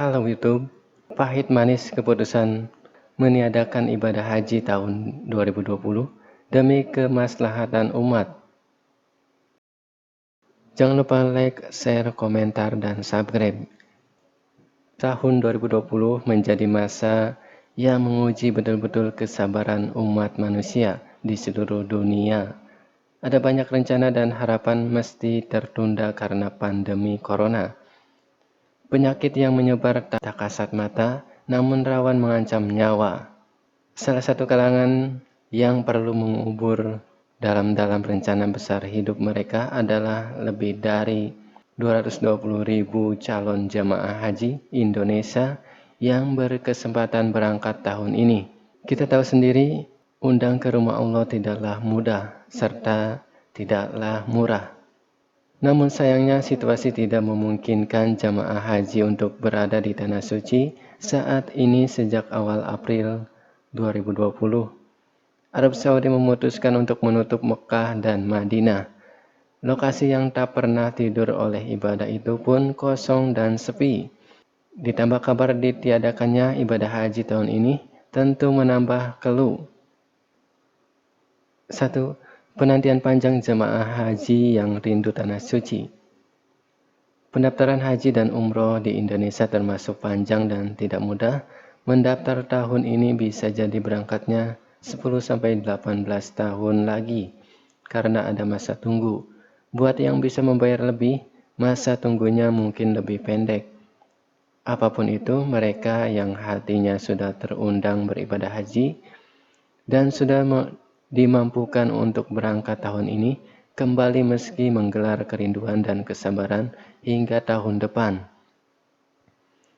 Halo YouTube, pahit manis keputusan meniadakan ibadah haji tahun 2020 demi kemaslahatan umat. Jangan lupa like, share, komentar, dan subscribe. Tahun 2020 menjadi masa yang menguji betul-betul kesabaran umat manusia di seluruh dunia. Ada banyak rencana dan harapan mesti tertunda karena pandemi corona. Penyakit yang menyebar tak kasat mata, namun rawan mengancam nyawa. Salah satu kalangan yang perlu mengubur dalam rencana besar hidup mereka adalah lebih dari 220.000 calon jemaah haji Indonesia yang berkesempatan berangkat tahun ini. Kita tahu sendiri, undang ke rumah Allah tidaklah mudah serta tidaklah murah. Namun sayangnya situasi tidak memungkinkan jamaah haji untuk berada di Tanah Suci saat ini. Sejak awal April 2020, Arab Saudi memutuskan untuk menutup Mekah dan Madinah. Lokasi yang tak pernah tidur oleh ibadah itu pun kosong dan sepi. Ditambah kabar ditiadakannya ibadah haji tahun ini tentu menambah keluh. 1. Penantian panjang jemaah haji yang rindu Tanah Suci. Pendaftaran haji dan umroh di Indonesia termasuk panjang dan tidak mudah. Mendaftar tahun ini bisa jadi berangkatnya 10-18 tahun lagi karena ada masa tunggu. Buat yang bisa membayar lebih, masa tunggunya mungkin lebih pendek. Apapun itu, mereka yang hatinya sudah terundang beribadah haji dan sudah dimampukan untuk berangkat tahun ini kembali meski menggelar kerinduan dan kesabaran hingga tahun depan.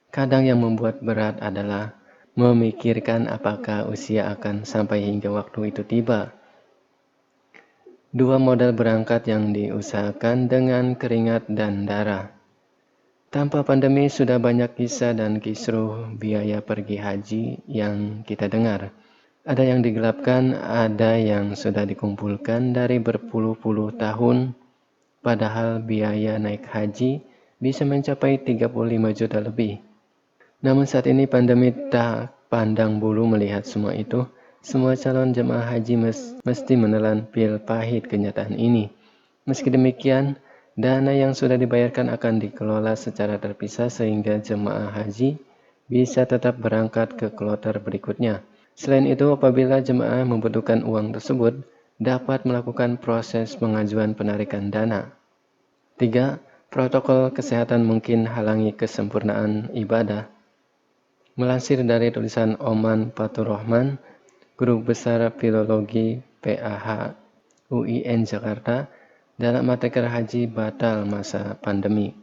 Kadang yang membuat berat adalah memikirkan apakah usia akan sampai hingga waktu itu tiba. 2 modal berangkat yang diusahakan dengan keringat dan darah. Tanpa pandemi sudah banyak kisah dan kisruh biaya pergi haji yang kita dengar. Ada yang digelapkan, ada yang sudah dikumpulkan dari berpuluh-puluh tahun, padahal biaya naik haji bisa mencapai 35 juta lebih. Namun saat ini pandemi tak pandang bulu melihat semua itu. Semua calon jemaah haji mesti menelan pil pahit kenyataan ini. Meski demikian, dana yang sudah dibayarkan akan dikelola secara terpisah sehingga jemaah haji bisa tetap berangkat ke kloter berikutnya. Selain itu, apabila jemaah membutuhkan uang tersebut, dapat melakukan proses pengajuan penarikan dana. 3. Protokol kesehatan mungkin halangi kesempurnaan ibadah. Melansir dari tulisan Oman Fatur Rahman, Guru Besar Filologi PAH UIN Jakarta, dalam materi haji batal masa pandemi.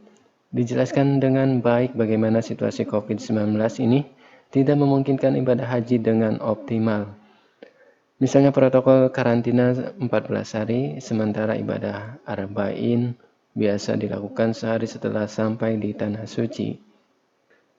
Dijelaskan dengan baik bagaimana situasi COVID-19 ini tidak memungkinkan ibadah haji dengan optimal. Misalnya protokol karantina 14 hari, sementara ibadah arba'in biasa dilakukan sehari setelah sampai di Tanah Suci.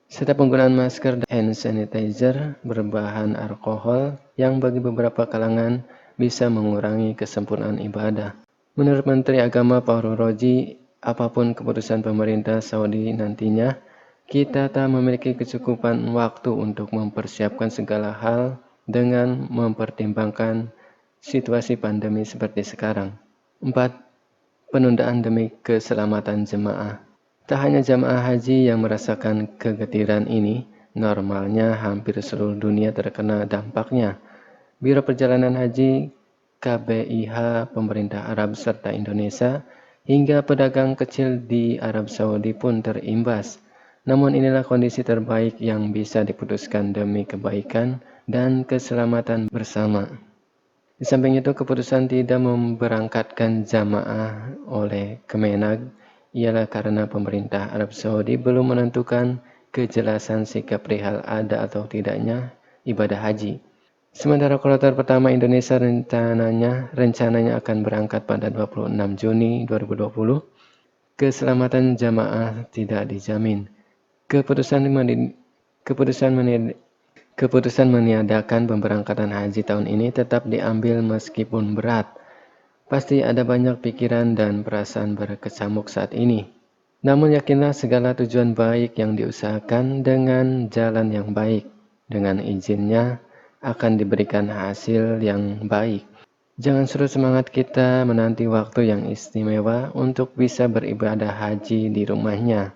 Serta penggunaan masker dan hand sanitizer berbahan alkohol yang bagi beberapa kalangan bisa mengurangi kesempurnaan ibadah. Menurut Menteri Agama Fahru Roji, apapun keputusan pemerintah Saudi nantinya, kita tak memiliki kecukupan waktu untuk mempersiapkan segala hal dengan mempertimbangkan situasi pandemi seperti sekarang. 4. Penundaan demi keselamatan jemaah. Tak hanya jemaah haji yang merasakan kegetiran ini, normalnya hampir seluruh dunia terkena dampaknya. Biro Perjalanan Haji, KBIH, pemerintah Arab serta Indonesia, hingga pedagang kecil di Arab Saudi pun terimbas. Namun inilah kondisi terbaik yang bisa diputuskan demi kebaikan dan keselamatan bersama. Di samping itu, keputusan tidak memberangkatkan jamaah oleh Kemenag ialah karena pemerintah Arab Saudi belum menentukan kejelasan sikap perihal ada atau tidaknya ibadah haji. Sementara kloter pertama Indonesia rencananya akan berangkat pada 26 Juni 2020. Keselamatan jamaah tidak dijamin. Keputusan meniadakan pemberangkatan haji tahun ini tetap diambil meskipun berat. Pasti ada banyak pikiran dan perasaan berkecamuk saat ini. Namun yakinlah segala tujuan baik yang diusahakan dengan jalan yang baik, dengan izinnya akan diberikan hasil yang baik. Jangan surut semangat kita menanti waktu yang istimewa untuk bisa beribadah haji di rumahnya.